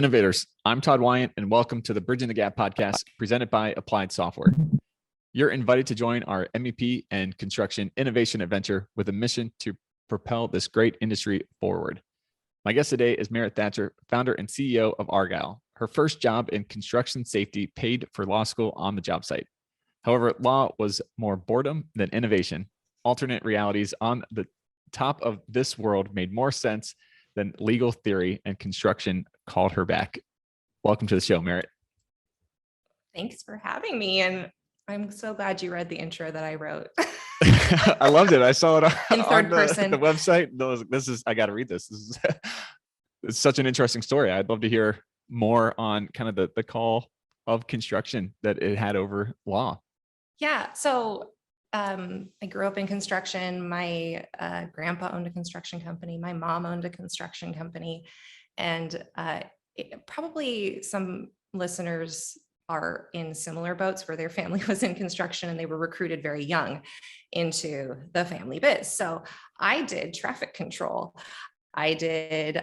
Innovators. I'm Todd Wyant, and welcome to the Bridging the Gap podcast presented by Applied Software. You're invited to join our MEP and construction innovation adventure with a mission to propel this great industry forward. My guest today is Maret Thatcher, founder and CEO of Argyle. Her first job in construction safety paid for law school on the job site. However, law was more boredom than innovation. Alternate realities on the top of this world made more sense than legal theory, and construction called her back. Welcome to the show, Maret. Thanks for having me. And I'm so glad you read the intro that I wrote. I loved it. I saw it in third person. The website. I got to read this. It's such an interesting story. I'd love to hear more on kind of the call of construction that it had over law. Yeah. So I grew up in construction. My grandpa owned a construction company. My mom owned a construction company. And probably some listeners are in similar boats where their family was in construction and they were recruited very young into the family biz. So I did traffic control. I did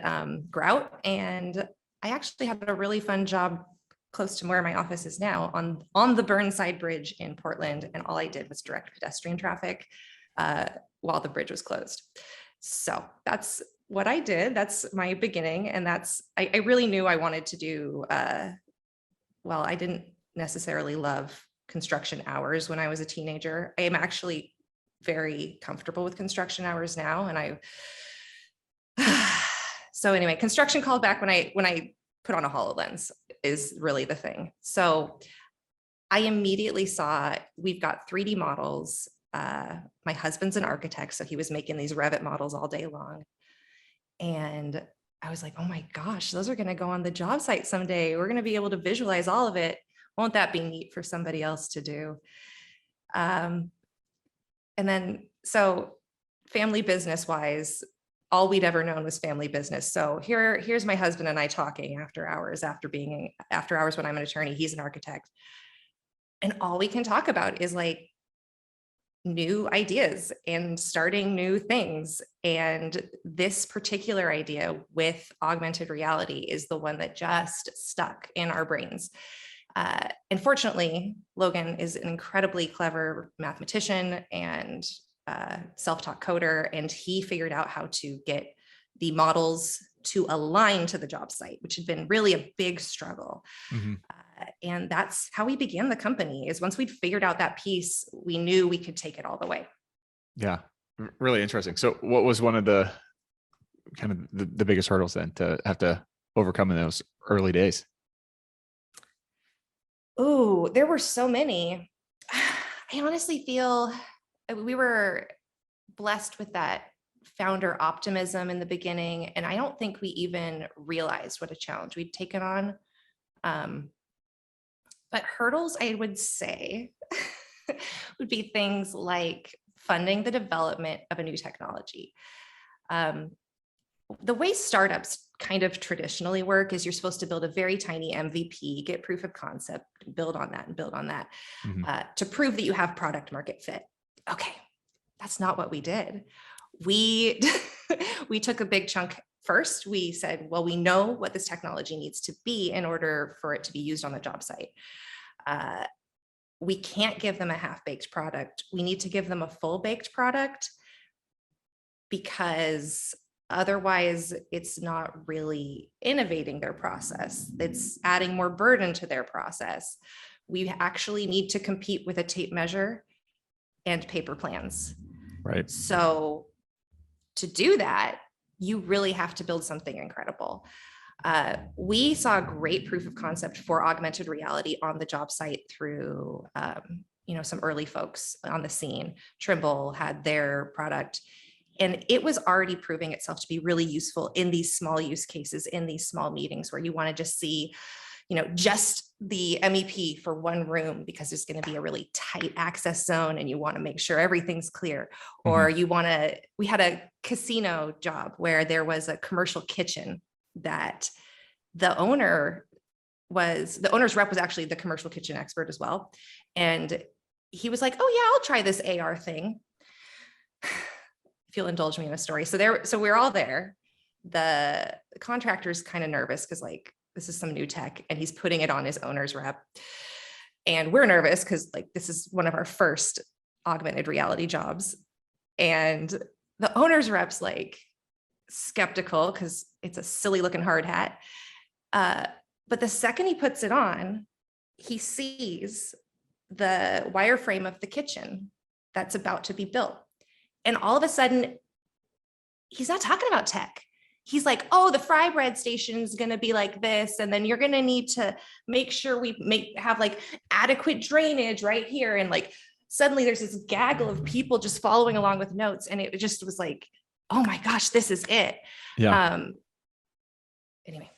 grout, and I actually had a really fun job close to where my office is now on the Burnside Bridge in Portland. And all I did was direct pedestrian traffic while the bridge was closed. So that's what I did. That's my beginning. And I really knew I wanted to do, well, I didn't necessarily love construction hours when I was a teenager. I am actually very comfortable with construction hours now. And so anyway, construction called back when I put on a Hololens is really the thing. So I immediately saw, we've got 3D models. My husband's an architect, so he was making these Revit models all day long. And I was like, oh my gosh, those are going to go on the job site someday. We're going to be able to visualize all of it. Won't that be neat for somebody else to do? And then, so family business wise, all we'd ever known was family business. So here's my husband and I talking after hours when I'm an attorney, he's an architect. And all we can talk about is like new ideas and starting new things. And this particular idea with augmented reality is the one that just stuck in our brains. And fortunately, Logan is an incredibly clever mathematician and self-taught coder, and he figured out how to get the models to align to the job site, which had been really a big struggle. Mm-hmm. And that's how we began the company. Is once we'd figured out that piece, we knew we could take it all the way. Yeah, really interesting. So what was one of the kind of the biggest hurdles then to have to overcome in those early days? Oh, there were so many. I honestly feel we were blessed with that founder optimism in the beginning. And I don't think we even realized what a challenge we'd taken on. But hurdles, I would say, would be things like funding the development of a new technology. The way startups kind of traditionally work is you're supposed to build a very tiny MVP, get proof of concept, build on that and build on that, mm-hmm. To prove that you have product market fit. Okay, that's not what we did. We took a big chunk first. We said, well, we know what this technology needs to be in order for it to be used on the job site. We can't give them a half-baked product. We need to give them a full-baked product, because otherwise it's not really innovating their process. It's adding more burden to their process. We actually need to compete with a tape measure and paper plans. Right. So to do that, you really have to build something incredible. We saw a great proof of concept for augmented reality on the job site through, some early folks on the scene. Trimble had their product, and it was already proving itself to be really useful in these small use cases, in these small meetings where you want to just see, just the MEP for one room because there's going to be a really tight access zone and you want to make sure everything's clear. Mm-hmm. Or we had a casino job where there was a commercial kitchen that the owner's rep was actually the commercial kitchen expert as well. And he was like, oh yeah, I'll try this AR thing. If you'll indulge me in a story. So we're all there. The contractor's kind of nervous because like this is some new tech, and he's putting it on his owner's rep. And we're nervous because like this is one of our first augmented reality jobs. And the owner's rep's like skeptical because it's a silly looking hard hat. But the second he puts it on, he sees the wireframe of the kitchen that's about to be built. And all of a sudden, he's not talking about tech. He's like, oh, the fry bread station is going to be like this. And then you're going to need to make sure we have like adequate drainage right here. And like, suddenly there's this gaggle of people just following along with notes. And it just was like, oh my gosh, this is it. Yeah. Anyway.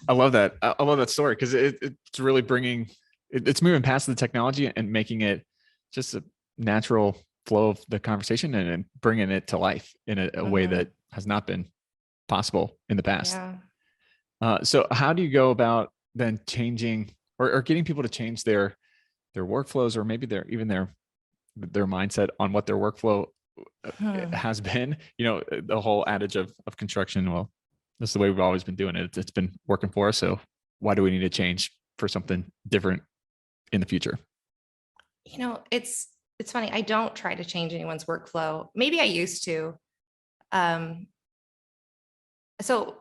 I love that. I love that story because it's really bringing, it's moving past the technology and making it just a natural flow of the conversation and bringing it to life in a way that has not been possible in the past. Yeah. So how do you go about then changing or getting people to change their workflows, or maybe their mindset on what their workflow has been? You know, the whole adage of construction, well, this is the way we've always been doing it. It's been working for us. So why do we need to change for something different in the future? You know, it's funny. I don't try to change anyone's workflow. Maybe I used to. So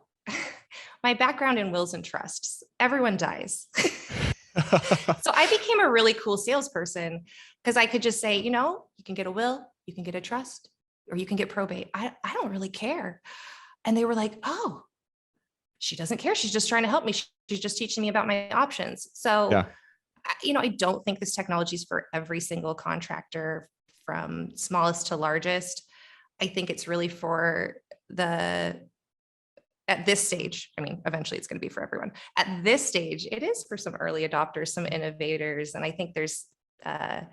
my background in wills and trusts, everyone dies. So I became a really cool salesperson because I could just say, you know, you can get a will, you can get a trust, or you can get probate. I don't really care. And they were like, oh, she doesn't care. She's just trying to help me. She's just teaching me about my options. So, Yeah. You know, I don't think this technology is for every single contractor from smallest to largest. I think it's really for at this stage, I mean, eventually it's going to be for everyone. At this stage, it is for some early adopters, some innovators. And I think there's an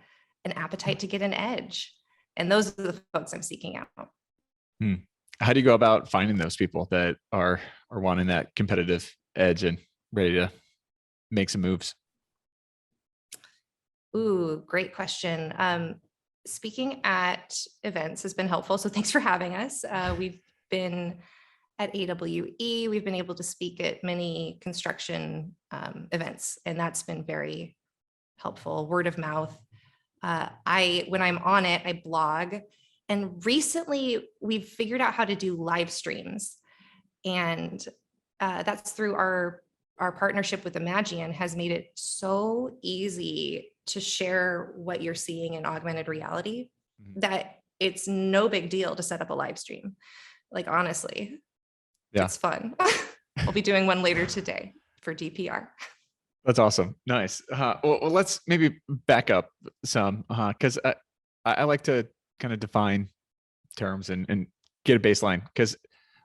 appetite to get an edge. And those are the folks I'm seeking out. How do you go about finding those people that are wanting that competitive edge and ready to make some moves? Ooh, great question. Speaking at events has been helpful. So thanks for having us. We've been at AWE, we've been able to speak at many construction events, and that's been very helpful. Word of mouth. When I'm on it, I blog. And recently we've figured out how to do live streams. And that's through our partnership with Imagian has made it so easy to share what you're seeing in augmented reality that it's no big deal to set up a live stream. Like, honestly, it's fun. I'll be doing one later today for DPR. That's awesome. Nice. Well, let's maybe back up some because I like to kind of define terms and get a baseline, because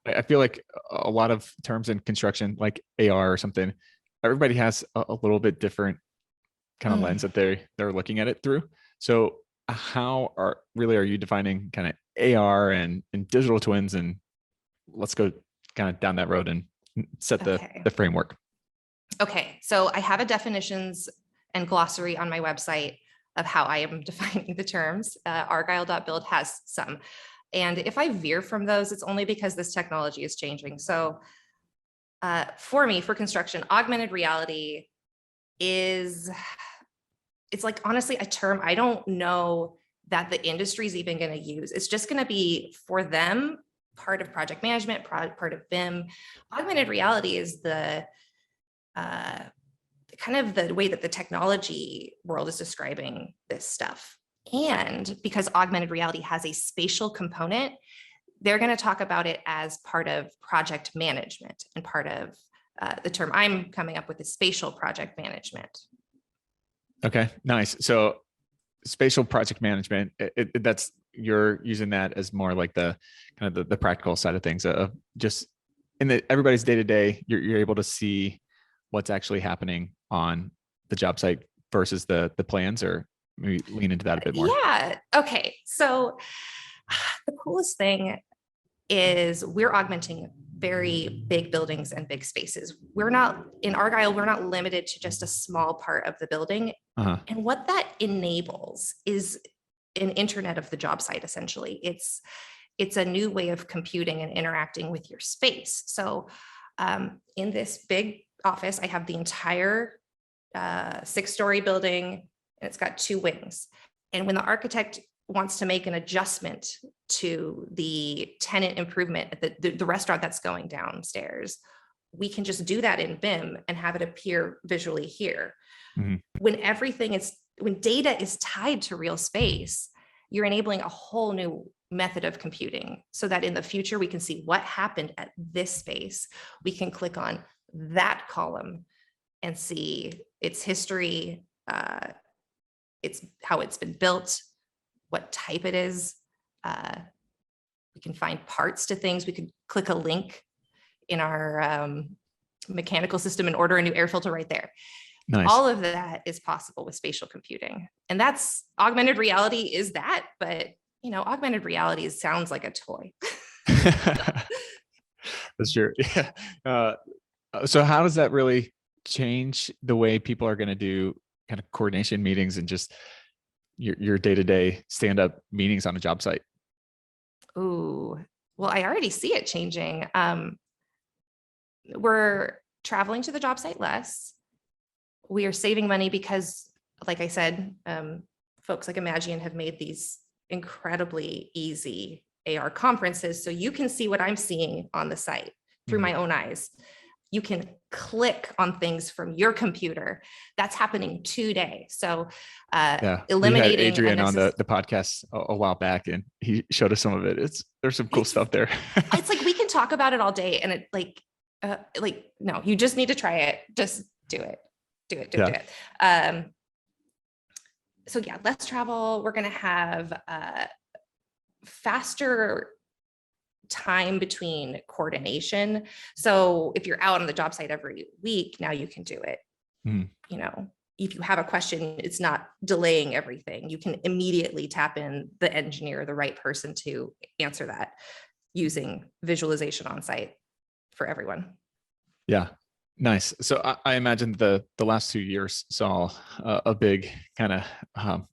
I feel like a lot of terms in construction, like AR or something, everybody has a little bit different kind of lens that they're looking at it through. So how are you defining kind of AR and digital twins? And let's go kind of down that road and set the framework. Okay, so I have a definitions and glossary on my website of how I am defining the terms. Argyle.build has some. And if I veer from those, it's only because this technology is changing. So for me, for construction, augmented reality it's like, honestly, a term I don't know that the industry is even going to use. It's just going to be for them, part of project management, part of BIM. Augmented reality is the kind of the way that the technology world is describing this stuff. And because augmented reality has a spatial component, they're going to talk about it as part of project management, and part of the term I'm coming up with is spatial project management. Okay, nice. So spatial project management, that's, you're using that as more like the kind of the practical side of things, just in everybody's day-to-day, you're able to see what's actually happening on the job site versus the plans, or maybe lean into that a bit more. Yeah. Okay. So the coolest thing is we're augmenting very big buildings and big spaces. We're not in Argyle, we're not limited to just a small part of the building. And what that enables is an internet of the job site. Essentially, it's a new way of computing and interacting with your space. So in this big office, I have the entire 6-story building, and it's got 2 wings. And when the architect wants to make an adjustment to the tenant improvement at the restaurant that's going downstairs, we can just do that in BIM and have it appear visually here. Mhm. When data is tied to real space, you're enabling a whole new method of computing so that in the future we can see what happened at this space. We can click on that column and see its history, it's how it's been built, what type it is. We can find parts to things. We could click a link in our mechanical system and order a new air filter right there. Nice. All of that is possible with spatial computing. And that's augmented reality is that, but augmented reality sounds like a toy. That's true. Yeah. So how does that really change the way people are going to do kind of coordination meetings and just your day-to-day stand-up meetings on a job site? Ooh, well, I already see it changing. We're traveling to the job site less. We are saving money because, like I said, folks like Imagine have made these incredibly easy AR conferences. So you can see what I'm seeing on the site through my own eyes. You can click on things from your computer. That's happening today. So eliminating. We had Adrian on the podcast a while back, and he showed us some of it. There's some cool stuff there. It's like we can talk about it all day, and it no, you just need to try it. Just do it. Do it. So yeah, less travel. We're going to have faster time between coordination. So if you're out on the job site every week, now you can do it. If you have a question, it's not delaying everything. You can immediately tap in the engineer, the right person to answer that using visualization on site for everyone. Yeah. Nice. So I imagine the last 2 years saw a big kind of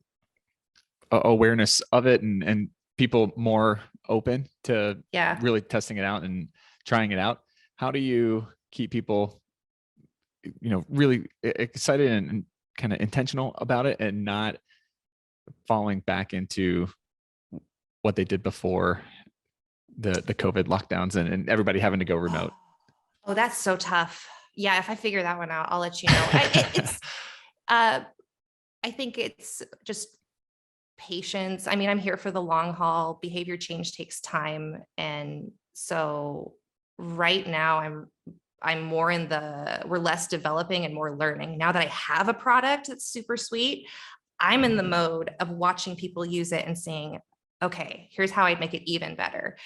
awareness of it and people more open to really testing it out and trying it out. How do you keep people, really excited and kind of intentional about it and not falling back into what they did before the COVID lockdowns and everybody having to go remote? Oh, that's so tough. Yeah, if I figure that one out, I'll let you know. I think it's just patience. I mean, I'm here for the long haul. Behavior change takes time. And so right now I'm more we're less developing and more learning. Now that I have a product that's super sweet, I'm in the mode of watching people use it and saying, okay, here's how I'd make it even better.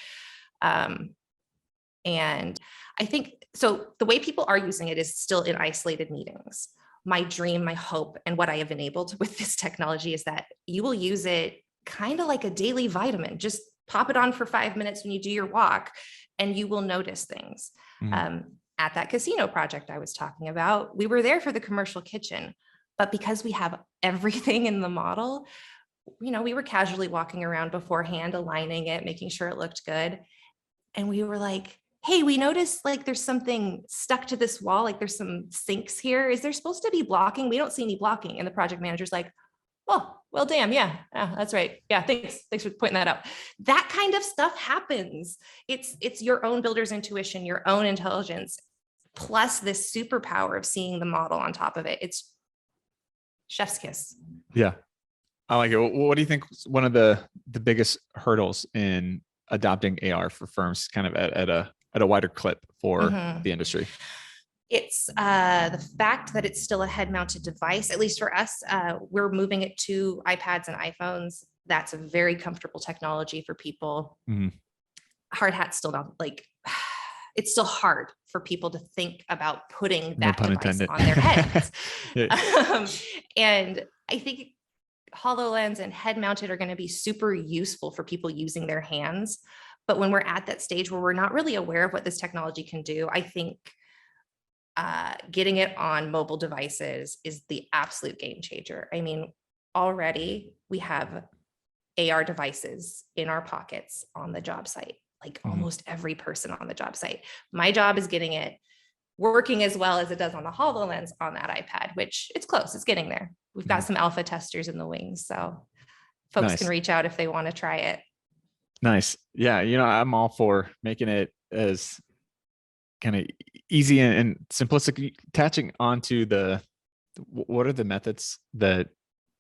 And I think, so the way people are using it is still in isolated meetings. My dream, my hope, and what I have enabled with this technology is that you will use it kind of like a daily vitamin. Just pop it on for 5 minutes when you do your walk and you will notice things. At that casino project I was talking about, we were there for the commercial kitchen, but because we have everything in the model, we were casually walking around beforehand, aligning it, making sure it looked good. And we were like, hey, we noticed like there's something stuck to this wall, like there's some sinks here. Is there supposed to be blocking? We don't see any blocking. And the project manager's like, oh, well, damn, yeah, that's right. Yeah, thanks for pointing that out. That kind of stuff happens. It's your own builder's intuition, your own intelligence, plus this superpower of seeing the model on top of it. It's chef's kiss. Yeah, I like it. What do you think is one of the biggest hurdles in adopting AR for firms kind of at a wider clip for the industry? It's the fact that it's still a head-mounted device, at least for us. We're moving it to iPads and iPhones. That's a very comfortable technology for people. Hard hat's still not like, it's still hard for people to think about putting that device on their heads. And I think HoloLens and head-mounted are going to be super useful for people using their hands. But when we're at that stage where we're not really aware of what this technology can do, I think getting it on mobile devices is the absolute game changer. I mean, already we have AR devices in our pockets on the job site, like almost every person on the job site. My job is getting it working as well as it does on the HoloLens on that iPad, which it's close, it's getting there. We've got some alpha testers in the wings, so folks can reach out if they want to try it. Nice. Yeah. I'm all for making it as kind of easy and simplistic, attaching onto what are the methods that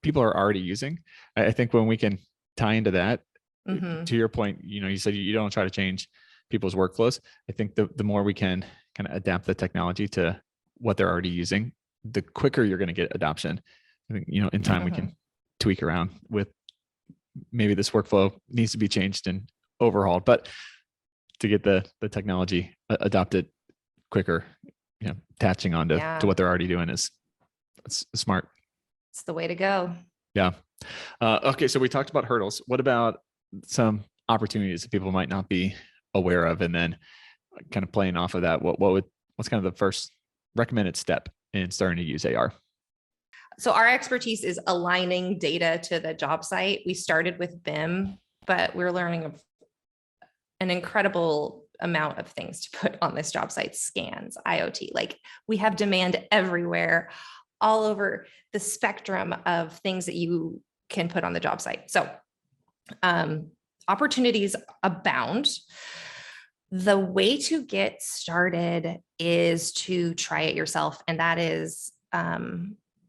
people are already using. I think when we can tie into that, to your point, you said you don't try to change people's workflows. I think the more we can kind of adapt the technology to what they're already using, the quicker you're going to get adoption. I think, in time we can tweak around with maybe this workflow needs to be changed and overhauled, but to get the technology adopted quicker, attaching on to what they're already doing it's smart. It's the way to go. Yeah. Okay. So we talked about hurdles. What about some opportunities that people might not be aware of? And then kind of playing off of that, what's kind of the first recommended step in starting to use AR? So our expertise is aligning data to the job site. We started with BIM, but we're learning an incredible amount of things to put on this job site: scans, IoT. Like, we have demand everywhere, all over the spectrum of things that you can put on the job site. So opportunities abound. The way to get started is to try it yourself. And that is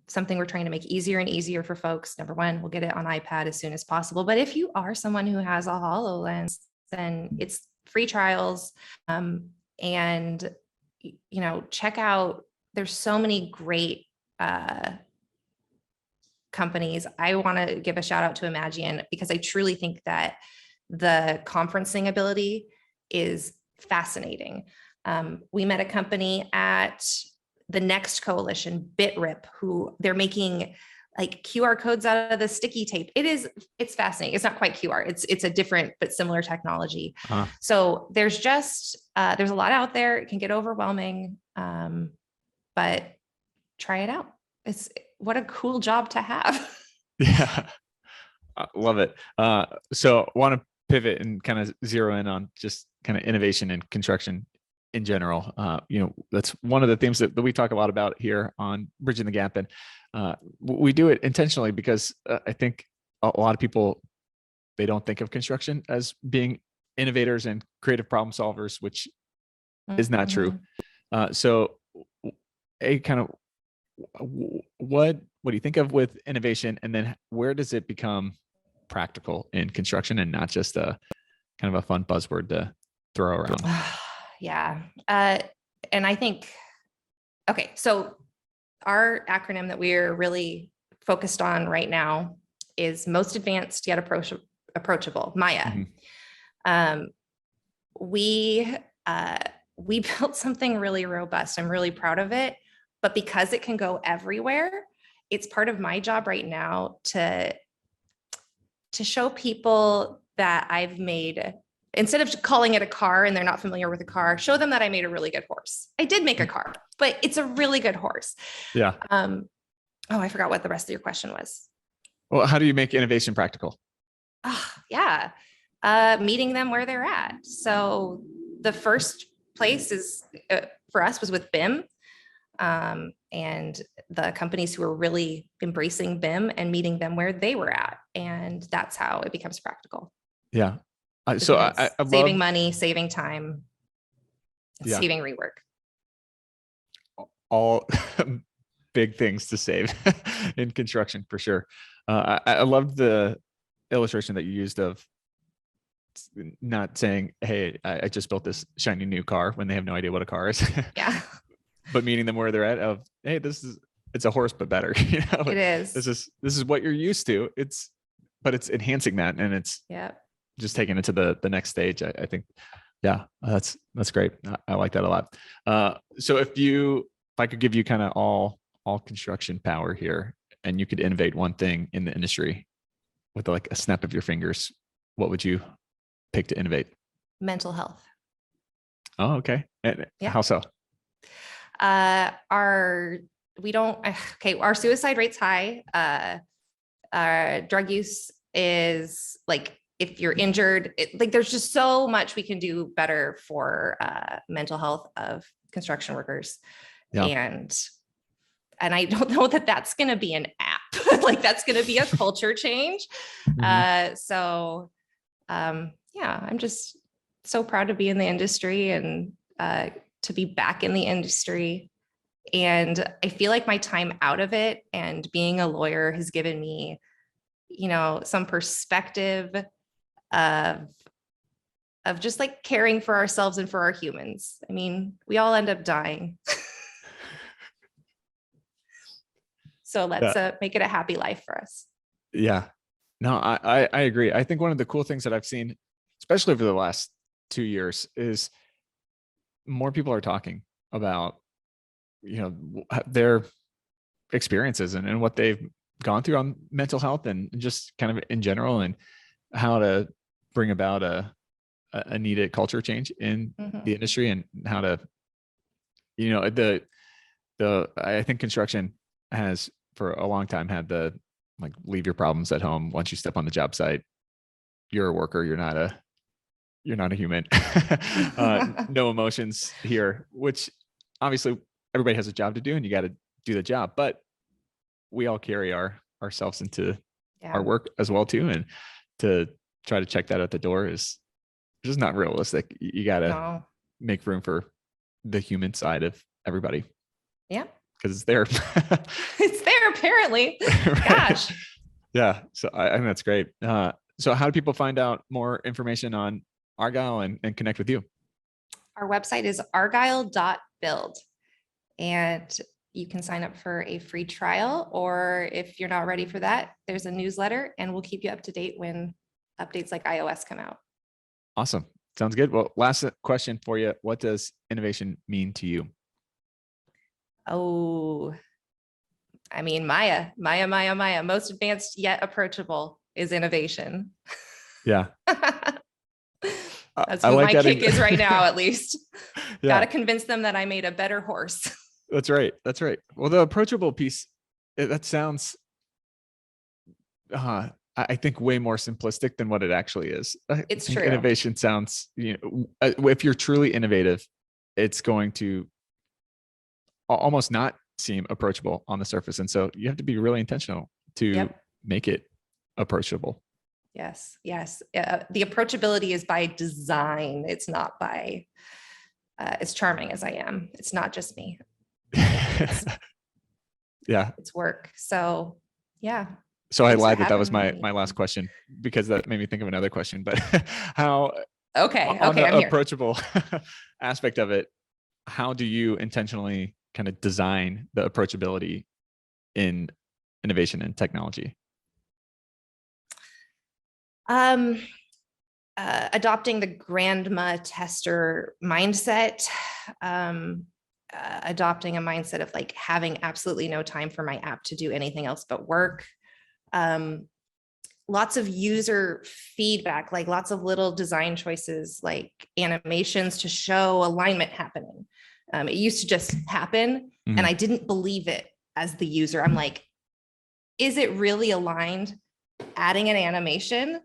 something we're trying to make easier and easier for folks. Number one, we'll get it on iPad as soon as possible. But if you are someone who has a HoloLens, then it's free trials. And, check out, there's so many great companies. I want to give a shout out to Imagian, because I truly think that the conferencing ability is fascinating. We met a company at the Next Coalition, BitRip, who they're making like QR codes out of the sticky tape. It's fascinating. It's not quite QR. It's a different but similar technology. So there's a lot out there. It can get overwhelming, but try it out. What a cool job to have. Yeah, I love it. So I want to pivot and kind of zero in on just kind of innovation and construction in general. That's one of the themes that we talk a lot about here on Bridging the Gap. And we do it intentionally because I think a lot of people, they don't think of construction as being innovators and creative problem solvers, which is not true. So what do you think of with innovation, and then where does it become practical in construction and not just a kind of a fun buzzword to throw around? Yeah. And I think, okay, so our acronym that we're really focused on right now is most advanced yet approachable, Maya. We built something really robust. I'm really proud of it, but because it can go everywhere, it's part of my job right now to show people that I've made, instead of calling it a car and they're not familiar with a car, show them that I made a really good horse. I did make a car, but it's a really good horse. Yeah. I forgot what the rest of your question was. Well, how do you make innovation practical? Yeah. Meeting them where they're at. So the first place is for us was with BIM. And the companies who are really embracing BIM and meeting them where they were at. And that's how it becomes practical. Yeah. So I saving money, saving time, saving rework. All big things to save in construction for sure. I love the illustration that you used of not saying, hey, I just built this shiny new car when they have no idea what a car is. Yeah. But meeting them where they're at of, hey, it's a horse, but better. It is. This is what you're used to. But it's enhancing that, and it's just taking it to the next stage. I think, that's great. I like that a lot. So if I could give you kind of all construction power here, and you could innovate one thing in the industry with like a snap of your fingers, what would you pick to innovate? Mental health. Oh, okay. And how so? Our suicide rate's high. Drug use is like, if you're injured, there's just so much we can do better for mental health of construction workers. Yeah. And I don't know that that's going to be an app. Like that's going to be a culture change. Yeah, I'm just so proud to be in the industry and to be back in the industry. And I feel like my time out of it and being a lawyer has given me, some perspective of just like caring for ourselves and for our humans. I mean, we all end up dying. So let's make it a happy life for us. Yeah, no, I agree. I think one of the cool things that I've seen, especially over the last 2 years, is more people are talking about, their experiences and what they've gone through on mental health and just kind of in general, and how to bring about a needed culture change in the industry, and how to, I think construction has for a long time had the like leave your problems at home. Once you step on the job site, you're a worker. You're not a human. No emotions here, which obviously everybody has a job to do and you got to do the job, but we all carry ourselves into our work as well too. And to try to check that at the door is just not realistic. You got to make room for the human side of everybody. Yeah. Because it's there. It's there apparently. Right. Gosh. Yeah. So I think that's great. So how do people find out more information on Argyle and connect with you? Our website is argyle.build, and you can sign up for a free trial, or if you're not ready for that, there's a newsletter and we'll keep you up to date when updates like iOS come out. Awesome. Sounds good. Well, last question for you. What does innovation mean to you? Oh, I mean, Maya, most advanced yet approachable is innovation. Yeah. That's what my kick is right now, at least. Yeah. Got to convince them that I made a better horse. That's right. That's right. Well, the approachable piece, that sounds, I think, way more simplistic than what it actually is. It's true. Innovation sounds, if you're truly innovative, it's going to almost not seem approachable on the surface. And so you have to be really intentional to make it approachable. Yes. The approachability is by design. It's not by, as charming as I am. It's not just me. Yeah. It's work. So yeah. So I lied that was my last question, because that made me think of another question, but how, okay, on the I'm approachable aspect of it, how do you intentionally kind of design the approachability in innovation and technology? Adopting the grandma tester mindset, adopting a mindset of like having absolutely no time for my app to do anything else but work. Lots of user feedback, like lots of little design choices, like animations to show alignment happening. It used to just happen, and I didn't believe it as the user. I'm like, is it really aligned? Adding an animation,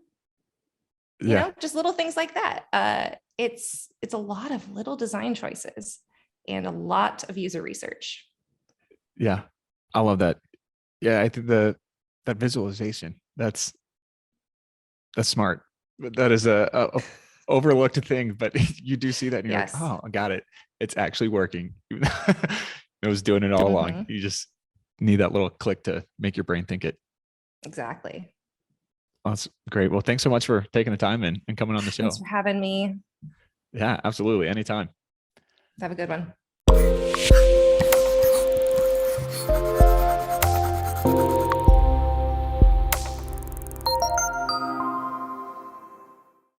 you know, just little things like that. It's a lot of little design choices and a lot of user research. Yeah, I love that. Yeah, I think that visualization, that's smart. That is a overlooked thing, but you do see that and you're like, oh, I got it. It's actually working. It was doing it all along. You just need that little click to make your brain think it. Exactly. That's great. Well, thanks so much for taking the time and coming on the show. Thanks for having me. Yeah, absolutely. Anytime. Have a good one.